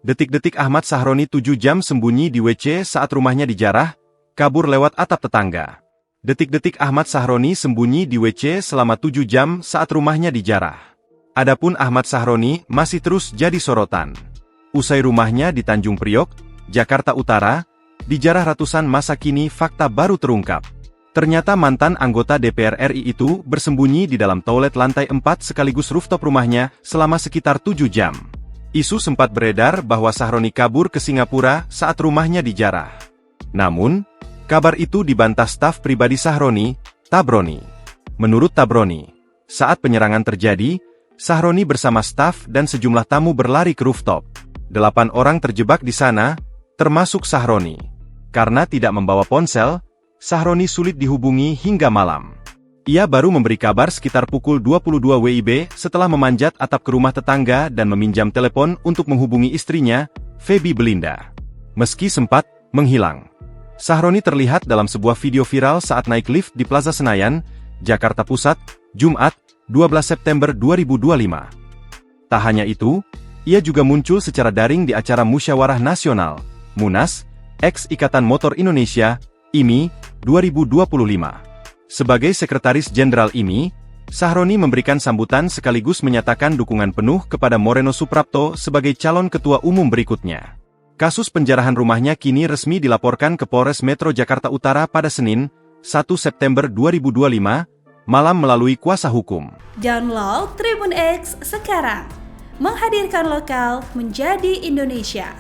Detik-detik Ahmad Sahroni 7 jam sembunyi di WC saat rumahnya dijarah, kabur lewat atap tetangga. Detik-detik Ahmad Sahroni sembunyi di WC selama 7 jam saat rumahnya dijarah. Adapun Ahmad Sahroni masih terus jadi sorotan. Usai rumahnya di Tanjung Priok, Jakarta Utara, dijarah ratusan masa kini fakta baru terungkap. Ternyata mantan anggota DPR RI itu bersembunyi di dalam toilet lantai 4 sekaligus rooftop rumahnya selama sekitar 7 jam. Isu sempat beredar bahwa Sahroni kabur ke Singapura saat rumahnya dijarah. Namun, kabar itu dibantah staf pribadi Sahroni, Tabroni. Menurut Tabroni, saat penyerangan terjadi, Sahroni bersama staf dan sejumlah tamu berlari ke rooftop. 8 orang terjebak di sana, termasuk Sahroni. Karena tidak membawa ponsel, Sahroni sulit dihubungi hingga malam. Ia baru memberi kabar sekitar pukul 22 WIB setelah memanjat atap ke rumah tetangga dan meminjam telepon untuk menghubungi istrinya, Feby Belinda. Meski sempat menghilang, Sahroni terlihat dalam sebuah video viral saat naik lift di Plaza Senayan, Jakarta Pusat, Jumat, 12 September 2025. Tak hanya itu, ia juga muncul secara daring di acara Musyawarah Nasional, Munas, ex Ikatan Motor Indonesia, IMI, 2025. Sebagai Sekretaris Jenderal IMI, Sahroni memberikan sambutan sekaligus menyatakan dukungan penuh kepada Moreno Suprapto sebagai calon ketua umum berikutnya. Kasus penjarahan rumahnya kini resmi dilaporkan ke Polres Metro Jakarta Utara pada Senin, 1 September 2025, malam melalui kuasa hukum. Download Tribun X sekarang, menghadirkan lokal menjadi Indonesia.